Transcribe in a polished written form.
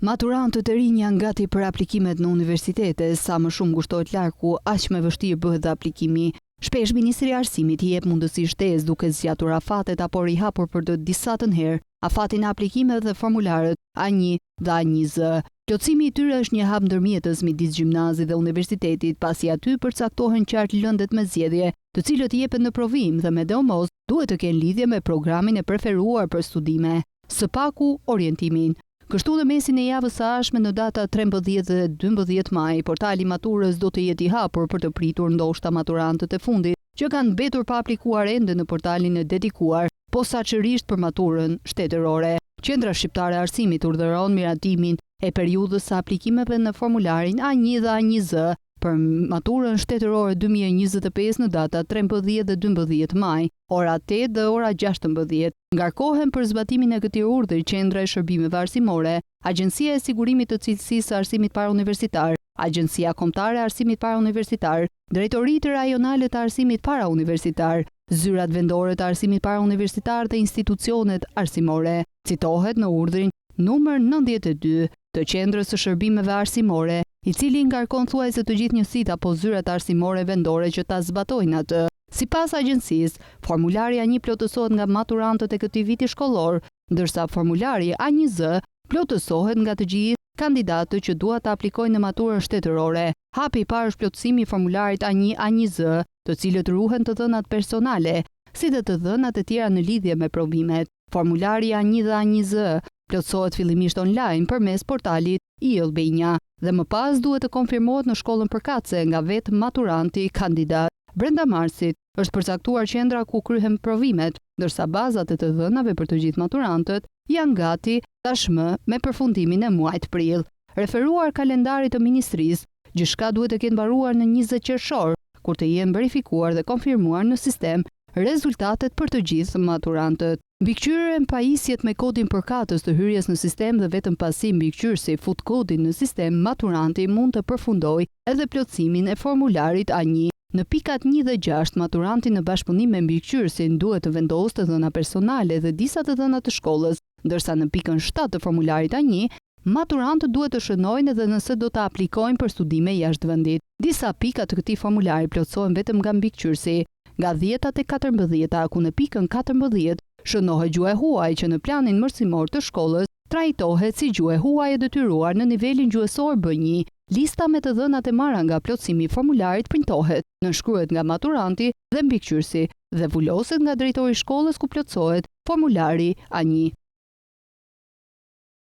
Maturantët e rinj janë gati për aplikimet në universitete, sa më shumë ngushtohet larku, aq më vështirë bëhet dhe aplikimi. Shpesh Ministri i Arsimit i jep mundësi shtesë duke zgjatur afatet apo rihapur për të disatën herë afatin e aplikimeve dhe formularët A1 dhe A1Z. Plotësimi i tyre është një hap ndërmjetës midis gjimnazit dhe universitetit, pasi aty përcaktohen qartë lëndet me zgjedhje, të cilët jepen në provim dhe medomos duhet të kenë lidhje me programin e preferuar për studime. Së paku orientimin. Kështu dhe mesin e javës së ardhshme në data 13 dhe 12 maj, portali maturës do të jetë i hapur për të pritur ndoshta maturantët e fundit që kanë mbetur pa aplikuar ende në portalin e dedikuar, posaçërisht për maturën shtetërore. Qendra Shqiptare e Arsimit urdhëron miratimin e periudhës së aplikimeve në formularin A1 dhe A1Z për maturën shtetërore 2025 në data 13 dhe 12 maj, ora 8 dhe ora 16. Ngarkohen për zbatimin e këtij urdhri Qendra e Shërbimeve Arsimore, Agjencia e Sigurimit të Cilësisë së Arsimit Parauniversitar, Agjencia Kombëtare e Arsimit Parauniversitar, Drejtoritë Rajonale të Arsimit Parauniversitar, Zyrat Vendore të Arsimit Parauniversitar dhe institucionet arsimore. Citohet në urdhrin numër 92 të Qendrës së Shërbimeve Arsimore, i cili ngarkon thuajse të gjithë njësitë apo zyrat arsimore vendore që ta zbatojnë atë. Sipas agjencisë, formulari A1 plotësohet nga maturantët e këtij viti shkollor, ndërsa formulari A1Z plotësohet nga të gjithë kandidatët që duan të aplikojnë në maturën shtetërore. Hapi i parë është plotësimi i formularit A1 A1Z, të cilët ruhen të dhënat personale, si dhe të dhënat e tjera në lidhje me provimet. Formulari A1 dhe A1Z plotësohet fillimisht online përmes portalit IELB-nja dhe më pas duhet të konfirmohet në shkollën përkatëse nga vetë maturanti kandidat. Brenda marsit është përcaktuar qendra ku kryhen provimet, ndërsa bazat e të dhënave për të gjithë maturantët janë gati tashmë me përfundimin e muajit prill. Referuar kalendarit të ministrisë, gjithçka duhet të ketë mbaruar në 20 qershor, kur të jenë verifikuar dhe konfirmuar në sistem rezultatet për të gjithë maturantët. Mbikëqyrjen pajisjet me kodin përkatës të hyrjes në sistem dhe vetëm pasi mbikëqyrësi fut kodin në sistem, maturanti mund të përfundojë edhe plotësimin e formularit A1. Në pikat 1 dhe 6, maturanti në bashkëpunim me mbikëqyrësin duhet të vendosë të dhëna personale dhe disa të dhëna të shkollës, ndërsa në pikën 7 të formularit A1, maturantët duhet të shënojnë edhe nëse do të aplikojnë për studime jashtë vendit. Disa pika të këtij formulari plotësohen vetëm nga mbikëqyrësi, nga 10 e 14, ku në pikën 14 shënohet gjuha e huaj që në planin mërsimor të shkollës trajtohet si gjuhë e huaj e detyruar në nivelin gjuhësor B1. Lista me të dhënat e marra nga plotësimi i formularit printohet, nënshkruhet nga maturanti dhe mbikëqyrësi dhe vuloset nga drejtori i shkollës ku plotësohet formulari A1.